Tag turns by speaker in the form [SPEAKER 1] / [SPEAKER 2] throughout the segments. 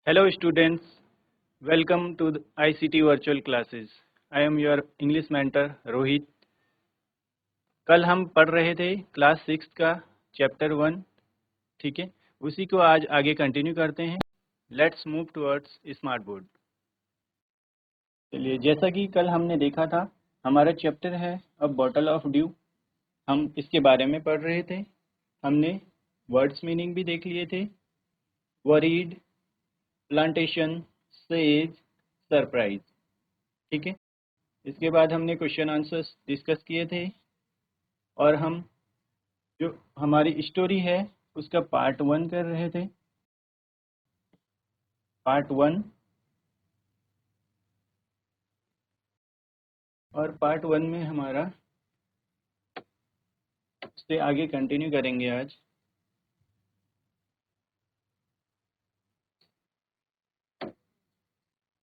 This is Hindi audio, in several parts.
[SPEAKER 1] Hello students, welcome to the ICT virtual classes. I am your English mentor Rohit. कल हम पढ़ रहे थे क्लास 6 का चैप्टर 1, ठीक है। उसी को आज आगे कंटिन्यू करते हैं। Let's move towards smart board. चलिए, जैसा कि कल हमने देखा था, हमारा चैप्टर है अ बॉटल ऑफ ड्यू। हम इसके बारे में पढ़ रहे थे। हमने वर्ड्स मीनिंग भी देख लिए थे। वरीड, प्लांटेशन, सेज, सरप्राइज, ठीक है। इसके बाद हमने क्वेश्चन आंसर्स डिस्कस किए थे और हम जो हमारी स्टोरी है उसका पार्ट 1 कर रहे थे। पार्ट 1 और पार्ट 1 में हमारा उससे आगे कंटिन्यू करेंगे आज।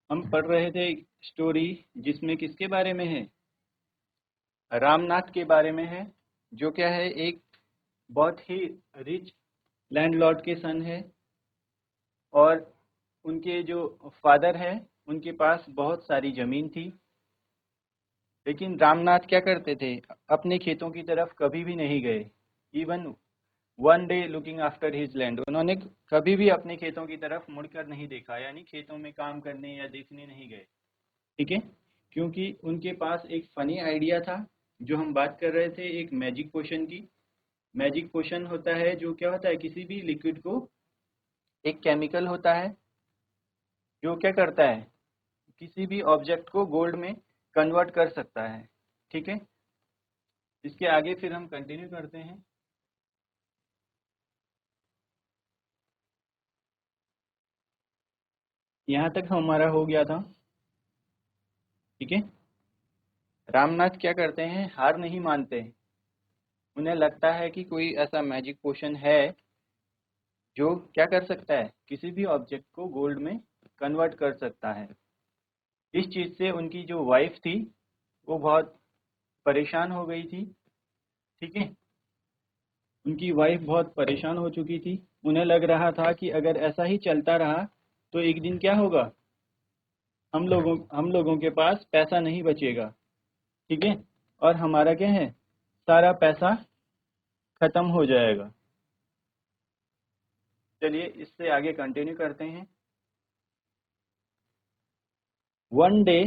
[SPEAKER 1] हम पढ़ रहे थे स्टोरी जिसमें किसके बारे में है, रामनाथ के बारे में है, जो क्या है, एक बहुत ही रिच लैंडलॉर्ड के सन है और उनके जो फादर है उनके पास बहुत सारी ज़मीन थी। लेकिन रामनाथ क्या करते थे, अपने खेतों की तरफ कभी भी नहीं गए। Even one day looking after his land, उन्होंने कभी भी अपने खेतों की तरफ मुड़कर नहीं देखा, यानी खेतों में काम करने या देखने नहीं गए, ठीक है। क्योंकि उनके पास एक फनी आइडिया था, जो हम बात कर रहे थे एक मैजिक पोशन की। मैजिक पोशन होता है जो क्या होता है, किसी भी लिक्विड को, एक केमिकल होता है जो क्या करता है, किसी भी ऑब्जेक्ट को गोल्ड में कन्वर्ट कर सकता है, ठीक है। इसके आगे फिर हम कंटिन्यू करते हैं। यहाँ तक हमारा हो गया था, ठीक है। रामनाथ क्या करते हैं, हार नहीं मानते। उन्हें लगता है कि कोई ऐसा मैजिक पोशन है जो क्या कर सकता है, किसी भी ऑब्जेक्ट को गोल्ड में कन्वर्ट कर सकता है। इस चीज़ से उनकी जो वाइफ थी वो बहुत परेशान हो गई थी, ठीक है। उनकी वाइफ बहुत परेशान हो चुकी थी। उन्हें लग रहा था कि अगर ऐसा ही चलता रहा तो एक दिन क्या होगा, हम लोगों के पास पैसा नहीं बचेगा, ठीक है। और हमारा क्या है, सारा पैसा खत्म हो जाएगा। चलिए इससे आगे कंटिन्यू करते हैं। One day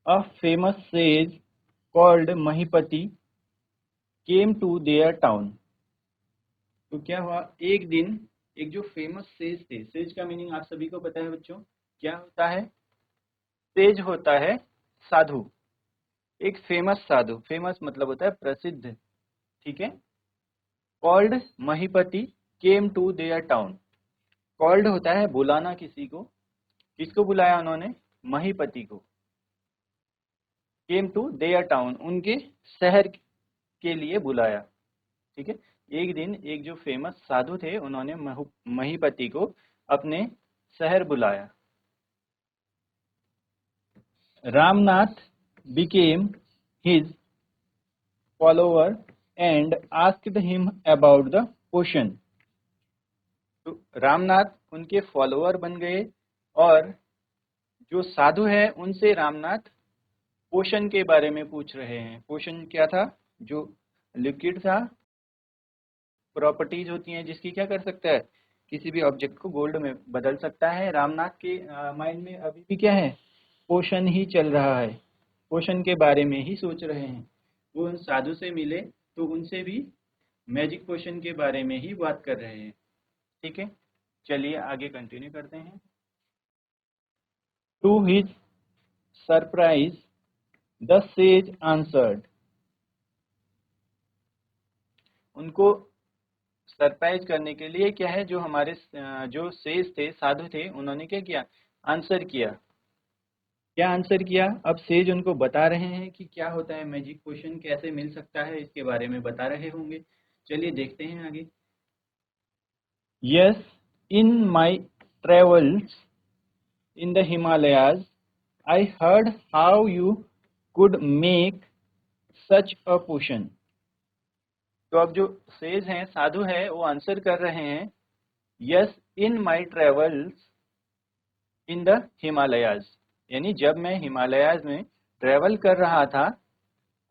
[SPEAKER 1] a famous sage called Mahipati came to their town. तो क्या हुआ, एक दिन एक जो फेमस सेज थे, सेज का मीनिंग आप सभी को पता है बच्चों, क्या होता है। सेज होता है साधु, एक फेमस साधु, फेमस मतलब होता है प्रसिद्ध, ठीक है। Called Mahipati came to their town. Called होता है बुलाना किसी को, किसको बुलाया उन्होंने, महीपति को। केम टू देयर टाउन, उनके शहर के लिए बुलाया, ठीक है। एक दिन एक जो फेमस साधु थे उन्होंने महीपति को अपने शहर बुलाया। Ramnath became his follower and asked him about the potion। तो रामनाथ उनके फॉलोअर बन गए और जो साधु है उनसे रामनाथ पोशन के बारे में पूछ रहे हैं। पोशन क्या था, जो लिक्विड था, प्रॉपर्टीज होती हैं जिसकी क्या कर सकता है, किसी भी ऑब्जेक्ट को गोल्ड में बदल सकता है। रामनाथ के माइंड में अभी भी क्या है, पोशन ही चल रहा है, पोशन के बारे में ही सोच रहे हैं। वो उन साधु से मिले तो उनसे भी मैजिक पोशन के बारे में ही बात कर रहे हैं, ठीक है। चलिए आगे कंटिन्यू करते हैं। To his surprise the sage answered. उनको सरप्राइज करने के लिए क्या है, जो हमारे जो सेज थे, साधु थे, उन्होंने क्या किया, आंसर किया। क्या आंसर किया, अब सेज उनको बता रहे हैं कि क्या होता है मैजिक पोशन, कैसे मिल सकता है, इसके बारे में बता रहे होंगे। चलिए देखते हैं आगे। Yes, in my travels in the Himalayas I heard how you could make such a potion. तो अब जो सेज हैं, साधु है, वो आंसर कर रहे हैं, yes in my travels in the Himalayas, यानी जब मैं हिमालयाज में ट्रेवल कर रहा था,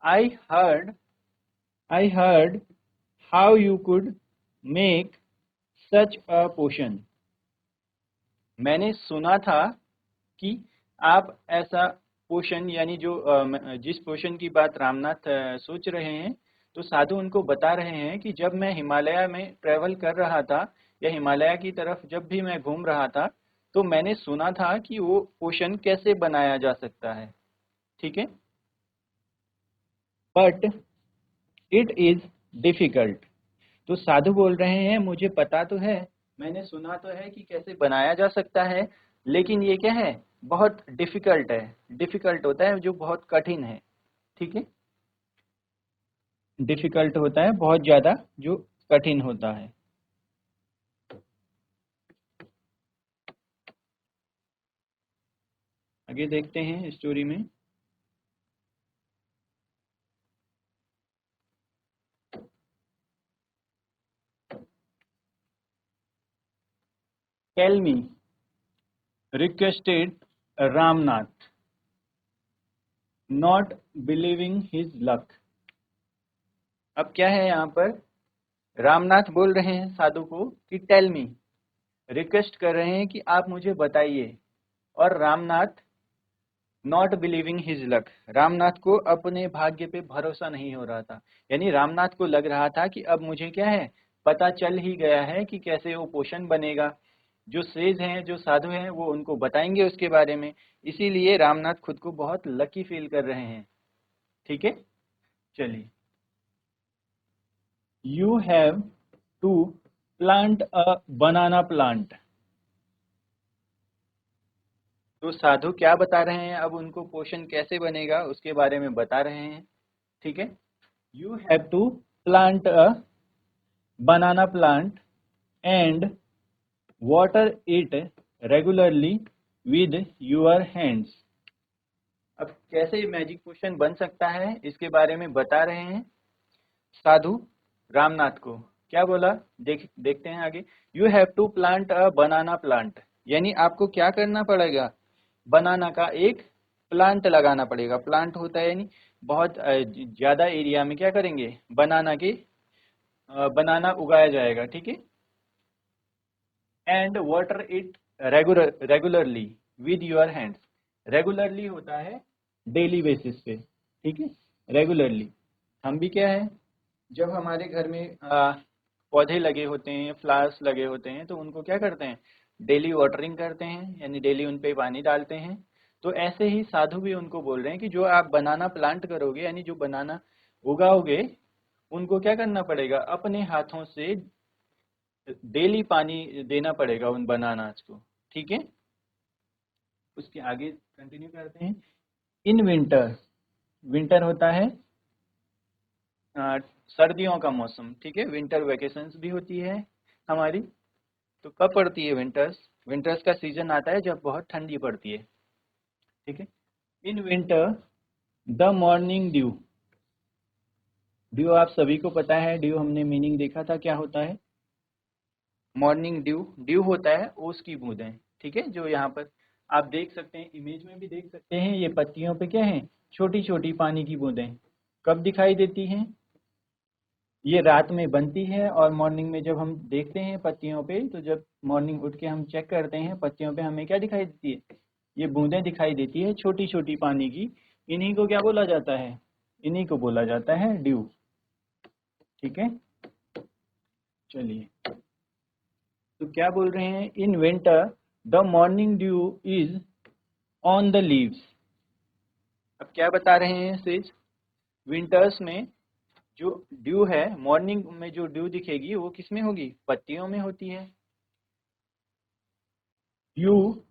[SPEAKER 1] I heard how you could make such a potion. मैंने सुना था कि आप ऐसा पोषण, यानी जो जिस पोषण की बात रामनाथ सोच रहे हैं, तो साधु उनको बता रहे हैं कि जब मैं हिमालय में ट्रेवल कर रहा था या हिमालय की तरफ जब भी मैं घूम रहा था, तो मैंने सुना था कि वो पोषण कैसे बनाया जा सकता है। ठीक है, बट इट इज डिफिकल्ट। तो साधु बोल रहे हैं मुझे पता तो है, मैंने सुना तो है कि कैसे बनाया जा सकता है, लेकिन ये क्या है, बहुत डिफिकल्ट है। डिफिकल्ट होता है जो बहुत कठिन है। ठीक है, डिफिकल्ट होता है बहुत ज्यादा, जो कठिन होता है। आगे देखते हैं स्टोरी में। Tell me, requested Ramnath, not believing his luck. अब क्या है यहाँ पर, रामनाथ बोल रहे हैं साधु को कि टेल मी, रिक्वेस्ट कर रहे हैं कि आप मुझे बताइए। और Ramnath not believing his luck, Ramnath को अपने भाग्य पे भरोसा नहीं हो रहा था। यानी रामनाथ को लग रहा था कि अब मुझे क्या है, पता चल ही गया है कि कैसे वो पोषण बनेगा। जो सेज हैं, जो साधु हैं, वो उनको बताएंगे उसके बारे में। इसीलिए रामनाथ खुद को बहुत लकी फील कर रहे हैं। ठीक है, चलिए। You have to plant a banana plant. तो साधु क्या बता रहे हैं, अब उनको पोषण कैसे बनेगा उसके बारे में बता रहे हैं। ठीक है, you have to plant a banana plant and water it regularly with your hands। अब कैसे मैजिक पोशन बन सकता है इसके बारे में बता रहे हैं साधु रामनाथ को। क्या बोला, देखते हैं आगे। You have to plant a banana plant, यानी आपको क्या करना पड़ेगा, बनाना का एक प्लांट लगाना पड़ेगा। प्लांट होता है यानी बहुत ज्यादा एरिया में क्या करेंगे, बनाना के बनाना उगाया जाएगा। ठीक है, and water it regularly with your hands. Regularly होता है डेली बेसिस पे। ठीक है, रेगुलरली। हम भी क्या है, जब हमारे घर में पौधे लगे होते हैं, फ्लावर्स लगे होते हैं, तो उनको क्या करते हैं, डेली वाटरिंग करते हैं, यानी डेली उन पे पानी डालते हैं। तो ऐसे ही साधु भी उनको बोल रहे हैं कि जो आप बनाना प्लांट करोगे, यानी जो बनाना उगाओगे, उनको क्या करना पड़ेगा, अपने हाथों से डेली पानी देना पड़ेगा उन बनानास को। ठीक है, उसके आगे कंटिन्यू करते हैं। इन विंटर, विंटर होता है सर्दियों का मौसम। ठीक है, विंटर वेकेशंस भी होती है हमारी। तो कब पड़ती है विंटर्स, विंटर्स का सीजन आता है जब बहुत ठंडी पड़ती है। ठीक है, in winter the morning due. Due आप सभी को पता है, ड्यू हमने मीनिंग देखा था क्या होता है। मॉर्निंग ड्यू, ड्यू होता है ओस की बूंदें। ठीक है, जो यहाँ पर आप देख सकते हैं, इमेज में भी देख सकते हैं, ये पत्तियों पे क्या है, छोटी छोटी पानी की बूंदें। कब दिखाई देती हैं, ये रात में बनती है, और मॉर्निंग में जब हम देखते हैं पत्तियों पे, तो जब मॉर्निंग उठ के हम चेक करते हैं पत्तियों पे, हमें क्या दिखाई देती है, ये बूंदें दिखाई देती है छोटी छोटी पानी की। इन्हीं को क्या बोला जाता है, इन्हीं को बोला जाता है ड्यू। ठीक है, चलिए। तो क्या बोल रहे हैं, in winter the morning due is on the leaves. अब क्या बता रहे हैं सेज, विंटर्स में जो ड्यू है, मॉर्निंग में जो ड्यू दिखेगी वो किस में होगी, पत्तियों में होती है। You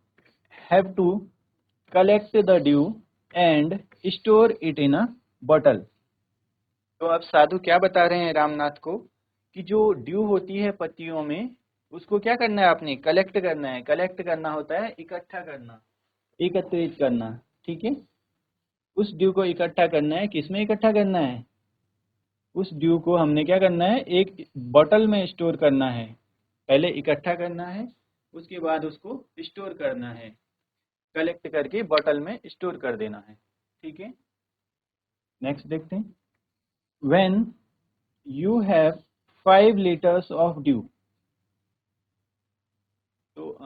[SPEAKER 1] have to collect the dew and store it in a bottle. तो अब साधु क्या बता रहे हैं रामनाथ को, कि जो ड्यू होती है पत्तियों में, उसको क्या करना है, आपने कलेक्ट करना है। कलेक्ट करना होता है इकट्ठा करना, एकत्रित करना। ठीक है, उस ड्यू को इकट्ठा करना है, किसमें इकट्ठा करना है, उस ड्यू को हमने क्या करना है, एक बॉटल में स्टोर करना है। पहले इकट्ठा करना है, उसके बाद उसको स्टोर करना है। कलेक्ट करके बॉटल में स्टोर कर देना है। ठीक है, नेक्स्ट देखते हैं। When you have 5 litres of due. तो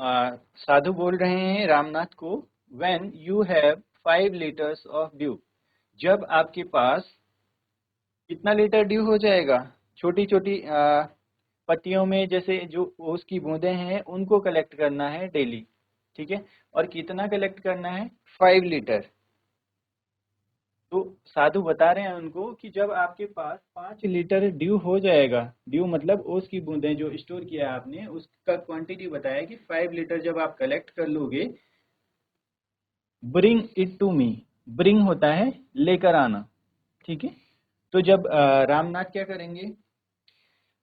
[SPEAKER 1] साधु बोल रहे हैं रामनाथ को, when you have 5 litres of due, जब आपके पास कितना लीटर ड्यू हो जाएगा। छोटी छोटी पत्तियों में जैसे जो ओस की बूंदें हैं उनको कलेक्ट करना है डेली। ठीक है, और कितना कलेक्ट करना है, 5 लीटर। तो साधु बता रहे हैं उनको कि जब आपके पास 5 लीटर ड्यू हो जाएगा, ड्यू मतलब ओस की बूंदें जो स्टोर किया है आपने, उसका क्वांटिटी बताया कि 5 लीटर जब आप कलेक्ट कर लोगे, bring it to me. Bring होता है लेकर आना। ठीक है, तो जब रामनाथ क्या करेंगे,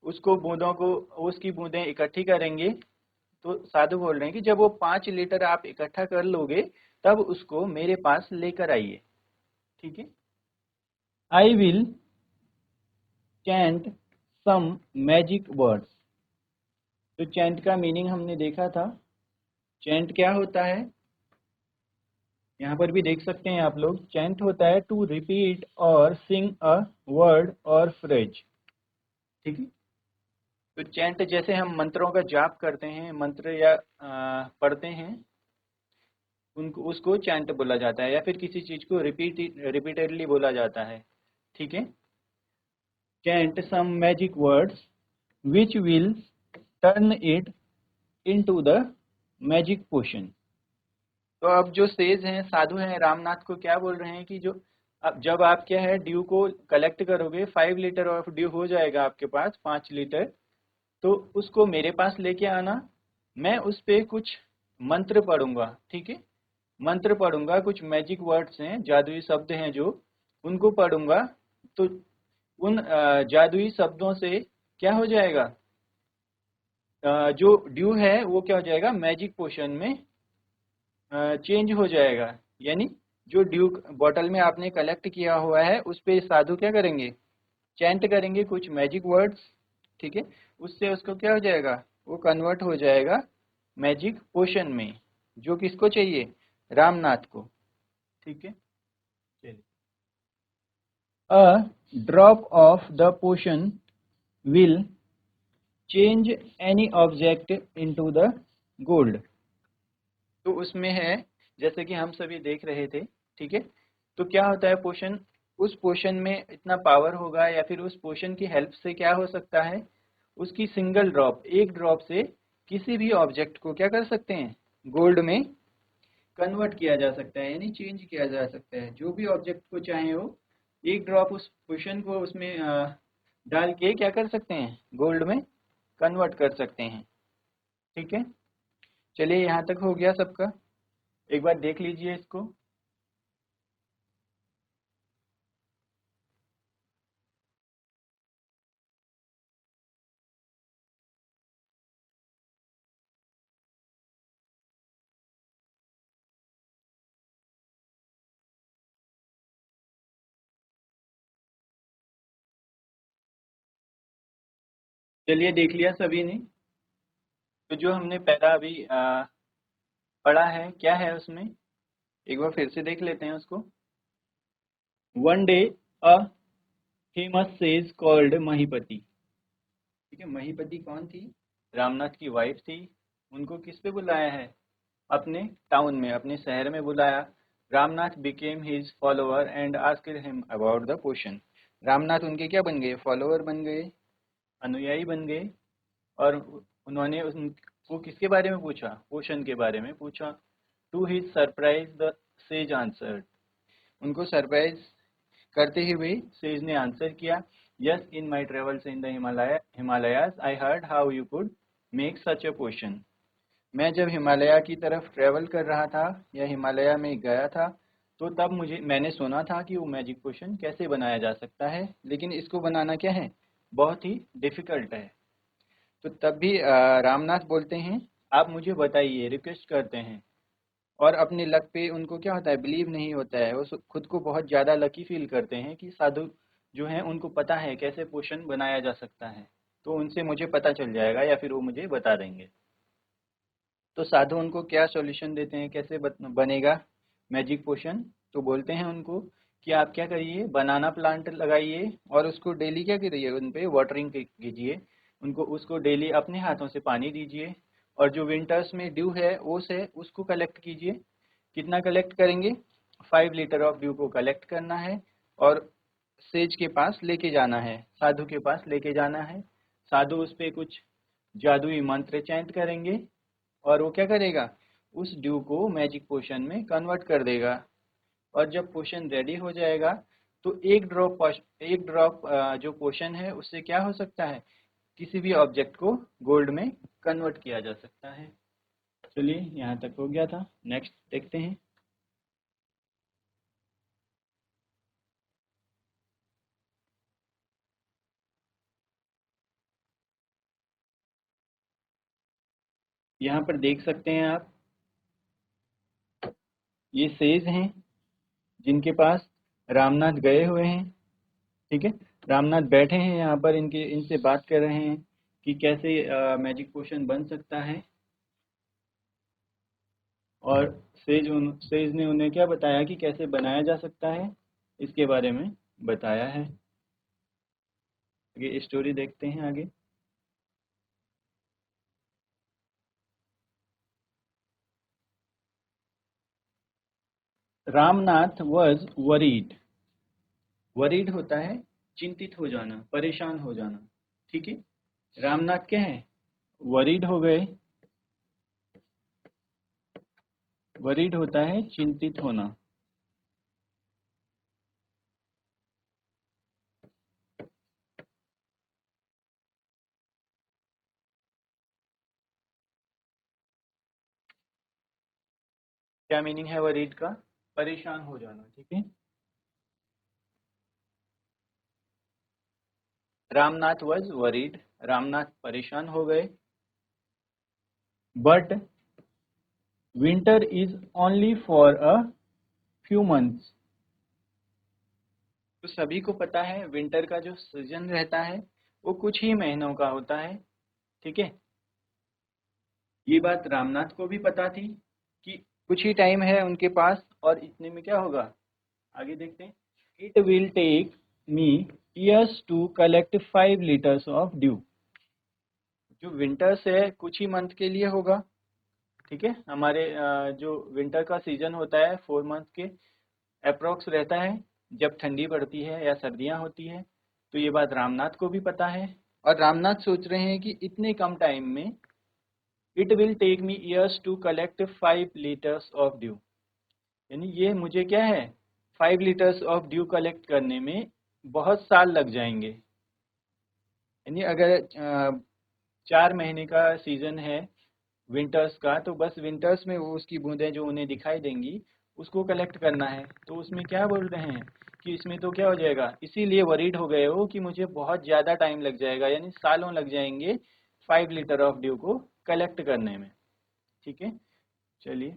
[SPEAKER 1] उसको बूंदों को, ओस की बूंदें इकट्ठी करेंगे। तो साधु बोल रहे हैं कि जब वो 5 लीटर आप इकट्ठा कर लोगे तब उसको मेरे पास लेकर आइए। ठीक है, I will chant some magic words. तो चैंट का मीनिंग हमने देखा था। चैंट क्या होता है, यहाँ पर भी देख सकते हैं आप लोग। चैंट होता है टू रिपीट और सिंग अ वर्ड और फ्रेज। ठीक है, तो चैंट जैसे हम मंत्रों का जाप करते हैं, मंत्र या पढ़ते हैं, उनको उसको चैंट बोला जाता है, या फिर किसी चीज को रिपीटेडली बोला जाता है। ठीक है, chant some magic words which will turn it into the magic potion। तो अब जो सेज हैं, साधु हैं, रामनाथ को क्या बोल रहे हैं कि जो अब जब आप क्या है ड्यू को कलेक्ट करोगे, 5 लीटर ऑफ ड्यू हो जाएगा आपके पास, 5 लीटर, तो उसको मेरे पास लेके आना। मैं उस पे कुछ मंत्र पढ़ूंगा। ठीक है, मंत्र पढ़ूंगा, कुछ मैजिक वर्ड्स हैं, जादुई शब्द हैं जो, उनको पढ़ूंगा। तो उन जादुई शब्दों से क्या हो जाएगा, जो ड्यू है वो क्या हो जाएगा, मैजिक पोशन में चेंज हो जाएगा। यानी जो ड्यू बॉटल में आपने कलेक्ट किया हुआ है उस पे साधु क्या करेंगे, चैंट करेंगे कुछ मैजिक वर्ड्स। ठीक है, उससे उसको क्या हो जाएगा, वो कन्वर्ट हो जाएगा मैजिक पोशन में, जो किसको चाहिए, रामनाथ को। ठीक है, चलिए। A drop of the potion will change any object into the gold. तो उसमें है, जैसे कि हम सभी देख रहे थे। ठीक है, तो क्या होता है पोशन, उस पोशन में इतना पावर होगा, या फिर उस पोशन की हेल्प से क्या हो सकता है, उसकी सिंगल ड्रॉप, एक ड्रॉप से किसी भी ऑब्जेक्ट को क्या कर सकते हैं, गोल्ड में कन्वर्ट किया जा सकता है, यानी चेंज किया जा सकता है। जो भी ऑब्जेक्ट को चाहे हो, एक ड्रॉप उस पोशन को उसमें डाल के क्या कर सकते हैं, गोल्ड में कन्वर्ट कर सकते हैं। ठीक है, चलिए यहाँ तक हो गया सबका, एक बार देख लीजिए इसको। चलिए देख लिया सभी ने। तो जो हमने पहला अभी पढ़ा है, क्या है उसमें, एक बार फिर से देख लेते हैं उसको। One day a famous sage called Mahipati. ठीक है, महीपति कौन थी, रामनाथ की वाइफ थी। उनको किस पे बुलाया है, अपने टाउन में, अपने शहर में बुलाया। Ramnath became his follower and asked him about the potion. Ramnath उनके क्या बन गए, फॉलोअर बन गए, अनुयायी बन गए। और उन्होंने उनको किसके बारे में पूछा, पोशन के बारे में पूछा। To his surprise the sage answered. उनको सरप्राइज करते हुए सेज ने आंसर किया, yes in my travels in the Himalayas I heard how you could make such a potion. मैं जब हिमालय की तरफ ट्रेवल कर रहा था या हिमालय में गया था, तो तब मैंने सुना था कि वो मैजिक पोशन कैसे बनाया जा सकता है, लेकिन इसको बनाना क्या है, बहुत ही डिफिकल्ट है। तो तब भी रामनाथ बोलते हैं, आप मुझे बताइए, रिक्वेस्ट करते हैं। और अपने लक पे उनको क्या होता है, बिलीव नहीं होता है, वो खुद को बहुत ज़्यादा लकी फील करते हैं कि साधु जो हैं उनको पता है कैसे पोषण बनाया जा सकता है, तो उनसे मुझे पता चल जाएगा या फिर वो मुझे बता देंगे। तो साधु उनको क्या सॉल्यूशन देते हैं, कैसे बनेगा मैजिक पोशन। तो बोलते हैं उनको कि आप क्या करिए, बनाना प्लांट लगाइए और उसको डेली क्या करिए, उन पे वाटरिंग कीजिए, उनको उसको डेली अपने हाथों से पानी दीजिए, और जो विंटर्स में ड्यू है ओस है उसको कलेक्ट कीजिए। कितना कलेक्ट करेंगे, 5 लीटर ऑफ ड्यू को कलेक्ट करना है और सेज के पास लेके जाना है, साधु के पास लेके जाना है। साधु उस पे कुछ जादुई मंत्र चैंट करेंगे और वो क्या करेगा, उस ड्यू को मैजिक पोशन में कन्वर्ट कर देगा। और जब पोशन रेडी हो जाएगा तो एक ड्रॉप जो पोशन है उससे क्या हो सकता है, किसी भी ऑब्जेक्ट को गोल्ड में कन्वर्ट किया जा सकता है। चलिए यहाँ तक हो गया था, नेक्स्ट देखते हैं। यहाँ पर देख सकते हैं आप, ये सेज हैं जिनके पास रामनाथ गए हुए हैं। ठीक है, रामनाथ बैठे हैं यहाँ पर, इनसे बात कर रहे हैं कि कैसे मैजिक पोशन बन सकता है। और सेज ने उन्हें क्या बताया कि कैसे बनाया जा सकता है, इसके बारे में बताया है। आगे स्टोरी देखते हैं आगे। Ramnath was worried. वरीड होता है चिंतित हो जाना, परेशान हो जाना। ठीक है, रामनाथ क्या है, वरीड हो गए। वरीड होता है चिंतित होना। क्या मीनिंग है वरीड का, परेशान हो जाना। ठीक है, रामनाथ वॉज वरीड, रामनाथ परेशान हो गए। But winter is only for a few months. तो सभी को पता है विंटर का जो सीजन रहता है वो कुछ ही महीनों का होता है। ठीक है, ये बात रामनाथ को भी पता थी कि कुछ ही टाइम है उनके पास और इतने में क्या होगा। आगे देखते हैं। It will take me years to collect 5 litres of dew. जो विंटर्स है कुछ ही मंथ के लिए होगा। ठीक है, हमारे जो विंटर का सीजन होता है 4 मंथ के अप्रोक्स रहता है, जब ठंडी पड़ती है या सर्दियां होती है। तो ये बात रामनाथ को भी पता है और रामनाथ सोच रहे हैं कि इतने कम टाइम में it will take me years to collect 5 litres of dew, यानी ये मुझे क्या है, 5 लीटर्स ऑफ ड्यू कलेक्ट करने में बहुत साल लग जाएंगे। यानी अगर 4 महीने का सीजन है विंटर्स का, तो बस विंटर्स में वो उसकी बूंदें जो उन्हें दिखाई देंगी उसको कलेक्ट करना है। तो उसमें क्या बोल रहे हैं कि इसमें तो क्या हो जाएगा, इसीलिए वरीड हो गए हो कि मुझे बहुत ज़्यादा टाइम लग जाएगा, यानी सालों लग जाएंगे 5 लीटर ऑफ ड्यू को कलेक्ट करने में। ठीक है, चलिए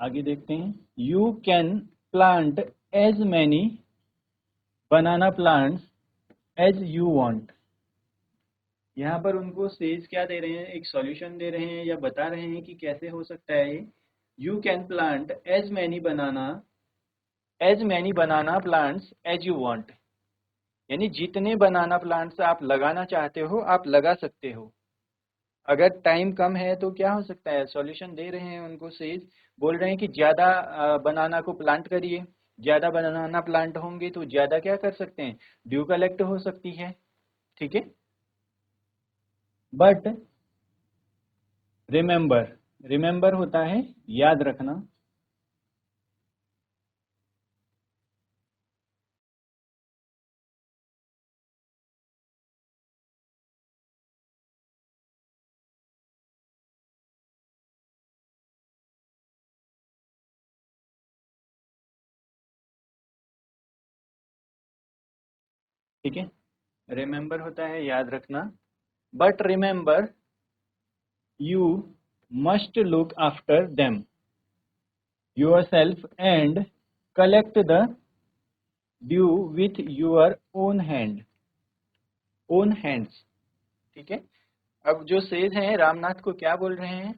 [SPEAKER 1] आगे देखते हैं। You can plant as many banana plants as you want. यहाँ पर उनको सेज क्या दे रहे हैं, एक सॉल्यूशन दे रहे हैं या बता रहे हैं कि कैसे हो सकता है ये। You can plant as many banana plants as you want, यानी जितने बनाना प्लांट्स आप लगाना चाहते हो आप लगा सकते हो। अगर टाइम कम है तो क्या हो सकता है, सॉल्यूशन दे रहे हैं उनको सेज, बोल रहे हैं कि ज़्यादा बनाना को प्लांट करिए। ज़्यादा बनाना प्लांट होंगे तो ज़्यादा क्या कर सकते हैं, ड्यू कलेक्ट हो सकती है। ठीक है, बट रिमेंबर, रिमेंबर होता है याद रखना। ठीक है, रिमेंबर होता है याद रखना। But remember you must look after them yourself and collect the due with your own hands. ठीक है, अब जो सेज हैं रामनाथ को क्या बोल रहे हैं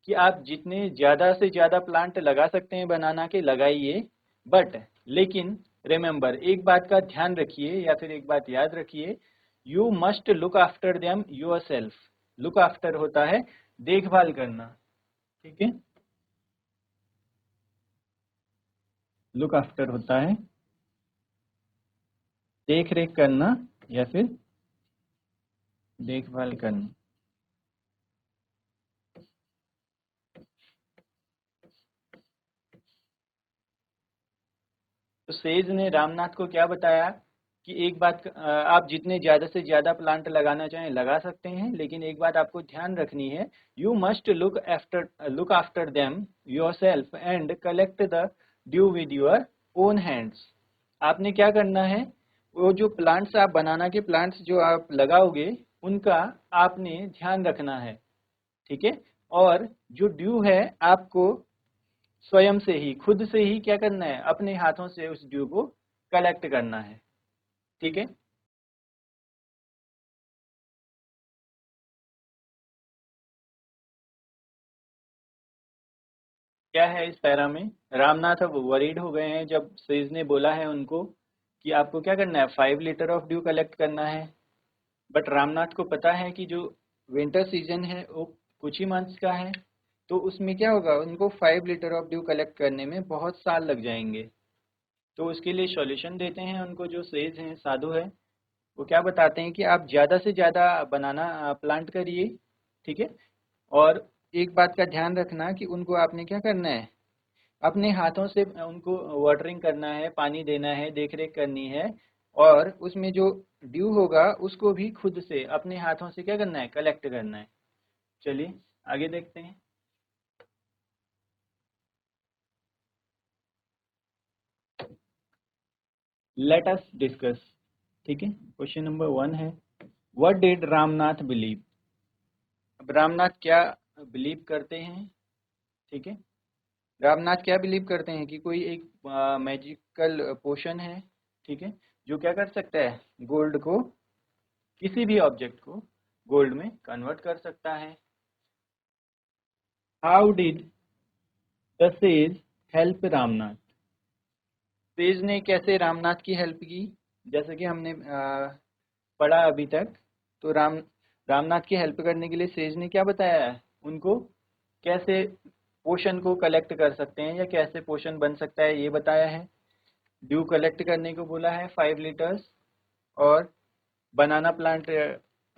[SPEAKER 1] कि आप जितने ज़्यादा से ज़्यादा प्लांट लगा सकते हैं बनाना के लगाइए, बट लेकिन रिमेंबर एक बात का ध्यान रखिए या फिर एक बात याद रखिए, you must look after them your self. Look after होता है देखभाल करना, ठीक है। लुक आफ्टर होता है देख रेख करना या फिर देखभाल करना। तो सेज ने रामनाथ को क्या बताया कि एक बात आप जितने ज़्यादा से ज़्यादा प्लांट लगाना चाहें लगा सकते हैं, लेकिन एक बात आपको ध्यान रखनी है, you must look after them your self and collect the due with your own hands. आपने क्या करना है, वो जो प्लांट्स आप बनाना के प्लांट्स जो आप लगाओगे उनका आपने ध्यान रखना है, ठीक है। और जो ड्यू है आपको स्वयं से ही खुद से ही क्या करना है, अपने हाथों से उस ड्यू को कलेक्ट करना है, ठीक है। क्या है इस पैरा में, रामनाथ अब वरीड हो गए हैं जब सेज ने बोला है उनको कि आपको क्या करना है, 5 लीटर ऑफ ड्यू कलेक्ट करना है। बट रामनाथ को पता है कि जो विंटर सीजन है वो कुछ ही मंथ्स का है, तो उसमें क्या होगा, उनको 5 लीटर ऑफ ड्यू कलेक्ट करने में बहुत साल लग जाएंगे। तो उसके लिए सॉल्यूशन देते हैं उनको, जो सेज हैं साधु है, वो क्या बताते हैं कि आप ज़्यादा से ज़्यादा बनाना प्लांट करिए, ठीक है। और एक बात का ध्यान रखना कि उनको आपने क्या करना है, अपने हाथों से उनको वाटरिंग करना है, पानी देना है, देख रेख करनी है। और उसमें जो ड्यू होगा उसको भी खुद से अपने हाथों से क्या करना है, कलेक्ट करना है। चलिए आगे देखते हैं। लेट अस डिस्कस, ठीक है। क्वेश्चन नंबर 1 है, व्हाट डिड रामनाथ बिलीव। अब रामनाथ क्या बिलीव करते हैं, ठीक है। रामनाथ क्या बिलीव करते हैं कि कोई एक मैजिकल पोशन है, ठीक है, जो क्या कर सकता है, गोल्ड को, किसी भी ऑब्जेक्ट को गोल्ड में कन्वर्ट कर सकता है। How did the sage help Ramnath. Says ने कैसे रामनाथ की हेल्प की, जैसे कि हमने पढ़ा अभी तक। तो रामनाथ की हेल्प करने के लिए सेज ने क्या बताया है उनको, कैसे पोशन को कलेक्ट कर सकते हैं या कैसे पोशन बन सकता है ये बताया है। ड्यू कलेक्ट करने को बोला है 5 लीटर्स, और बनाना प्लांट,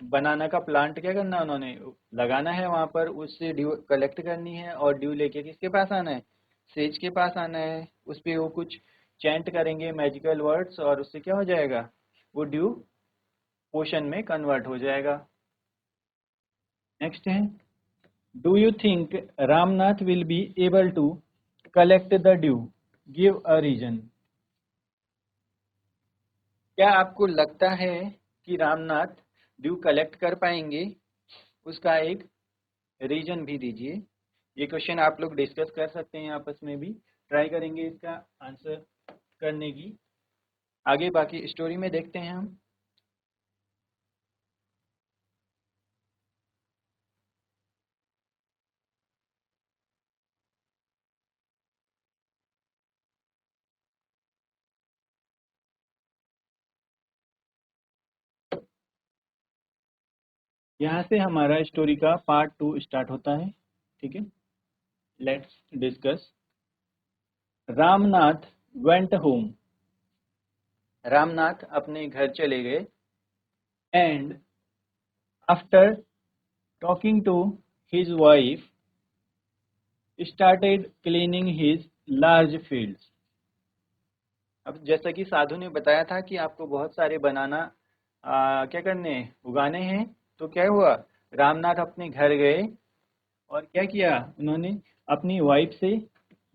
[SPEAKER 1] बनाना का प्लांट क्या करना है उन्होंने, लगाना है वहां पर, उससे ड्यू कलेक्ट करनी है और ड्यू लेके किसके पास आना है, सेज के पास आना है। उस पे वो कुछ चैंट करेंगे मैजिकल वर्ड्स और उससे क्या हो जाएगा, वो ड्यू पोशन में कन्वर्ट हो जाएगा। नेक्स्ट है, do you think Ramnath will be able to collect the dew, give a reason. क्या आपको लगता है कि रामनाथ ड्यू कलेक्ट कर पाएंगे, उसका एक रीजन भी दीजिए। ये क्वेश्चन आप लोग डिस्कस कर सकते हैं आपस में भी, ट्राई करेंगे इसका आंसर करने की। आगे बाकी स्टोरी में देखते हैं हम। यहाँ से हमारा स्टोरी का पार्ट 2 स्टार्ट होता है, ठीक है। Let's discuss. Ramnath went home. Ramnath अपने घर चले गए, and after talking to his wife started cleaning his large fields. अब जैसा कि साधु ने बताया था कि आपको बहुत सारे बनाना क्या करने हैं, उगाने हैं। तो क्या हुआ, रामनाथ अपने घर गए और क्या किया उन्होंने, अपनी वाइफ से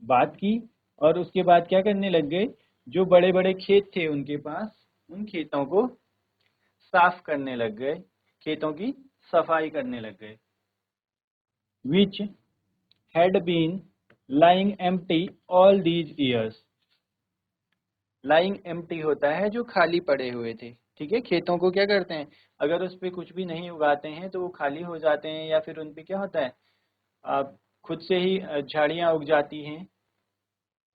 [SPEAKER 1] बात की और उसके बाद क्या करने लग गए, जो बड़े बड़े खेत थे उनके पास, उन खेतों को साफ करने लग गए, खेतों की सफाई करने लग गए। Which had been lying empty all these years। Lying empty होता है जो खाली पड़े हुए थे, ठीक है, खेतों को क्या करते हैं, अगर उस पर कुछ भी नहीं उगाते हैं तो वो खाली हो जाते हैं, या फिर उन पे क्या होता है, आप खुद से ही झाड़ियाँ उग जाती हैं।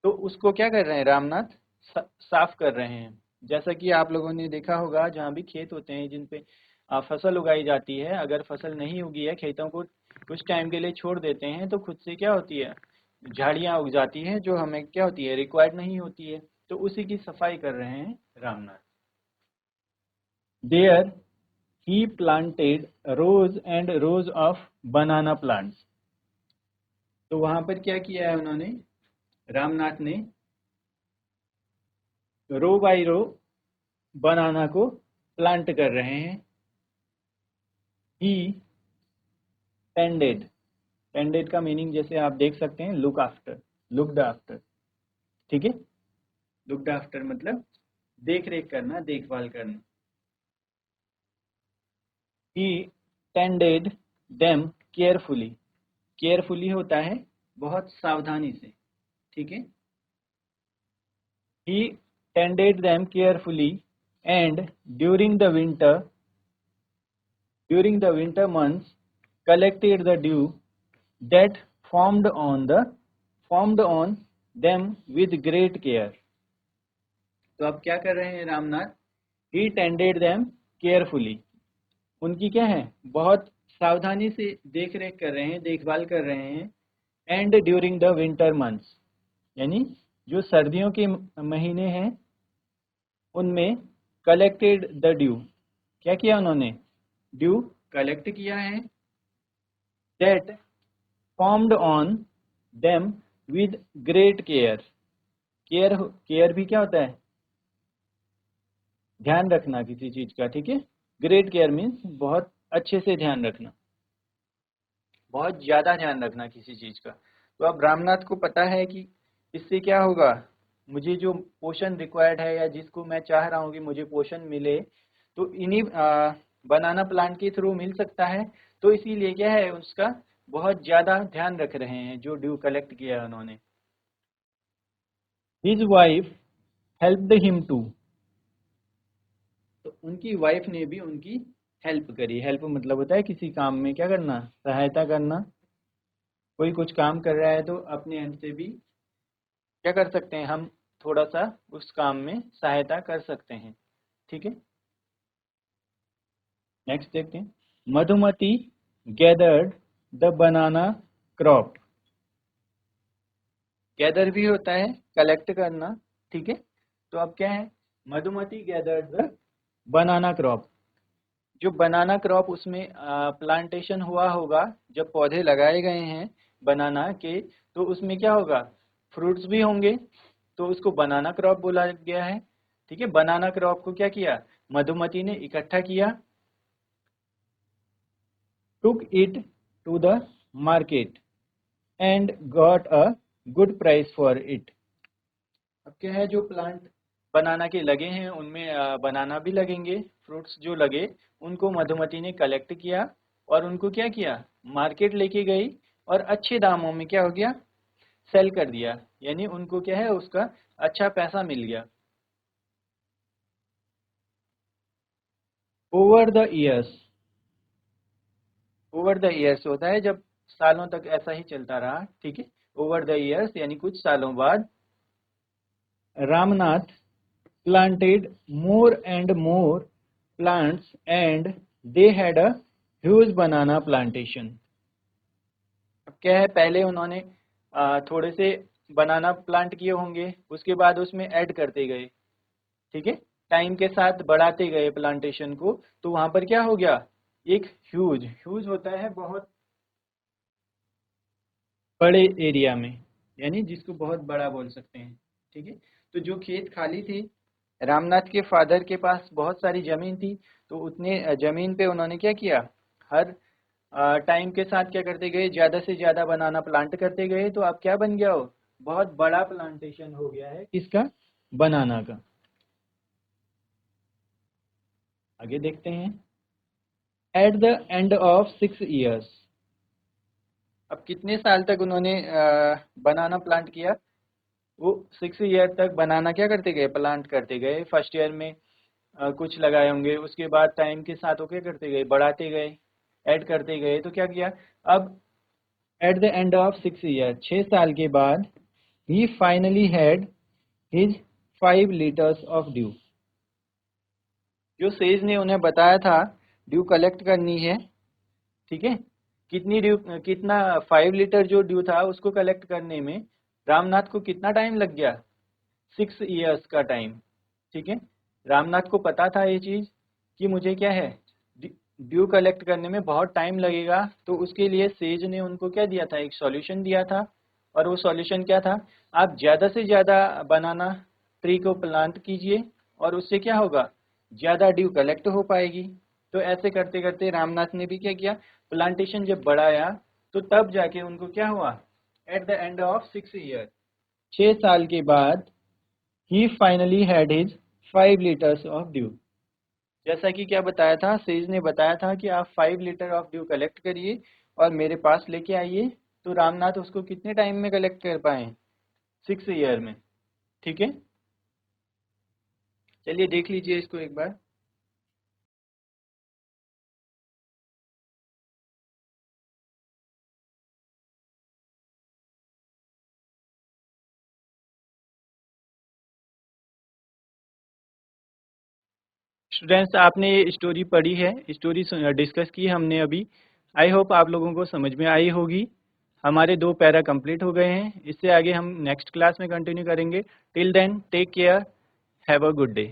[SPEAKER 1] तो उसको क्या कर रहे हैं रामनाथ, साफ कर रहे हैं। जैसा कि आप लोगों ने देखा होगा, जहाँ भी खेत होते हैं जिन पे फसल उगाई जाती है, अगर फसल नहीं उगी है, खेतों को कुछ टाइम के लिए छोड़ देते हैं तो खुद से क्या होती है, झाड़ियाँ उग जाती हैं, जो हमें क्या होती है, रिक्वायर्ड नहीं होती है। तो उसी की सफाई कर रहे हैं Ramnath. There he planted rows and rows of banana plants. तो वहां पर क्या किया है उन्होंने, रामनाथ ने रो बाई रो बनाना को प्लांट कर रहे हैं। ही टेंडेड, टेंडेड का मीनिंग जैसे आप देख सकते हैं, लुक आफ्टर, लुक्ड आफ्टर, ठीक है। लुक्ड आफ्टर मतलब देख रेख करना, देखभाल करना। He tended them carefully, carefully होता है बहुत सावधानी से, ठीक है। He tended them carefully and during the winter, during the winter months collected the dew that formed on them with great care। तो अब क्या कर रहे हैं Ramnath, he tended them carefully, उनकी क्या है, बहुत सावधानी से देख रेख कर रहे हैं, देखभाल कर रहे हैं। And during the winter months, यानी जो सर्दियों के महीने हैं उनमें कलेक्टेड द ड्यू, क्या किया उन्होंने, ड्यू कलेक्ट किया है। That formed on them with great care, care, care भी क्या होता है, ध्यान रखना किसी चीज का, ठीक है। ग्रेट केयर मीन्स बहुत अच्छे से ध्यान रखना, बहुत ज्यादा ध्यान रखना किसी चीज का। तो अब रामनाथ को पता है कि इससे क्या होगा, मुझे जो पोषण रिक्वायर्ड है, या जिसको मैं चाह रहा हूँ कि मुझे पोषण मिले, तो इन्हीं बनाना प्लांट के थ्रू मिल सकता है। तो इसीलिए क्या है, उसका बहुत ज्यादा ध्यान रख रहे हैं, जो ड्यू कलेक्ट किया है उन्होंने। His wife helped him too, तो उनकी वाइफ ने भी उनकी हेल्प करी। हेल्प मतलब होता है किसी काम में क्या करना, सहायता करना। कोई कुछ काम कर रहा है तो अपने एंड से भी क्या कर सकते हैं हम, थोड़ा सा उस काम में सहायता कर सकते हैं, ठीक है। नेक्स्ट देखते हैं, Madhumati gathered the banana crop. Gather भी होता है कलेक्ट करना, ठीक है। तो अब क्या है, Madhumati gathered the banana crop, जो बनाना क्रॉप उसमें प्लांटेशन हुआ होगा, जब पौधे लगाए गए हैं बनाना के, तो उसमें क्या होगा, फ्रूट्स भी होंगे, तो उसको बनाना क्रॉप बोला गया है, ठीक है। बनाना क्रॉप को क्या किया, मधुमती ने इकट्ठा किया। took it to the market and got a good price for it। अब क्या है, जो प्लांट बनाना के लगे हैं उनमें बनाना भी लगेंगे, फ्रूट्स जो लगे उनको मधुमती ने कलेक्ट किया और उनको क्या किया, मार्केट लेके गई, और अच्छे दामों में क्या हो गया, सेल कर दिया, यानी उनको क्या है, उसका अच्छा पैसा मिल गया। Over the years, over the years होता है जब सालों तक ऐसा ही चलता रहा, ठीक है। ओवर द ईयर्स यानी कुछ सालों बाद, Ramnath planted more and more plants and they had a huge banana plantation। अब क्या है, पहले उन्होंने थोड़े से बनाना प्लांट किए होंगे, उसके बाद उसमें ऐड करते गए, ठीक है। टाइम के साथ बढ़ाते गए प्लांटेशन को, तो वहां पर क्या हो गया, एक ह्यूज, ह्यूज होता है बहुत बड़े एरिया में, यानी जिसको बहुत बड़ा बोल सकते हैं, ठीक है। तो जो खेत खाली थे, रामनाथ के फादर के पास बहुत सारी जमीन थी, तो उतने जमीन पे उन्होंने क्या किया, हर टाइम के साथ क्या करते गए, ज्यादा से ज्यादा बनाना प्लांट करते गए। तो अब क्या बन गया हो, बहुत बड़ा प्लांटेशन हो गया है, किसका, बनाना का। आगे देखते हैं, eight the end of 6 years, अब कितने साल तक उन्होंने बनाना प्लांट किया, वो 6 ईयर तक बनाना क्या करते गए, प्लांट करते गए। फर्स्ट ईयर में कुछ लगाए होंगे, उसके बाद टाइम के साथ वो क्या करते गए, बढ़ाते गए, ऐड करते गए। तो क्या किया, अब at the end of 6 year, 6 साल के बाद, he finally had his 5 litres of dew. जो सेज ने उन्हें बताया था ड्यू कलेक्ट करनी है, ठीक है, कितनी ड्यू, कितना 5 लीटर जो ड्यू था उसको कलेक्ट करने में रामनाथ को कितना टाइम लग गया, 6 ईयर्स का टाइम, ठीक है। रामनाथ को पता था ये चीज कि मुझे क्या है, ड्यू कलेक्ट करने में बहुत टाइम लगेगा। तो उसके लिए सेज ने उनको क्या दिया था, एक सॉल्यूशन दिया था। और वो सॉल्यूशन क्या था, आप ज़्यादा से ज़्यादा बनाना ट्री को प्लांट कीजिए और उससे क्या होगा, ज़्यादा ड्यू कलेक्ट हो पाएगी। तो ऐसे करते करते रामनाथ ने भी क्या किया, प्लांटेशन जब बढ़ाया तो तब जाके उनको क्या हुआ, at the end of 6 year, 6 साल के बाद, he finally had his 5 litres of dew. जैसा कि क्या बताया था, सेज ने बताया था कि आप 5 लीटर ऑफ ड्यू कलेक्ट करिए और मेरे पास लेके आइए। तो रामनाथ उसको कितने टाइम में कलेक्ट कर पाए, 6 ईयर में, ठीक है। चलिए देख लीजिए इसको एक बार। स्टूडेंट्स, आपने ये स्टोरी पढ़ी है, स्टोरी डिस्कस की हमने अभी। आई होप आप लोगों को समझ में आई होगी। हमारे 2 पैरा कंप्लीट हो गए हैं, इससे आगे हम नेक्स्ट क्लास में कंटिन्यू करेंगे। Till then take care, have a good day.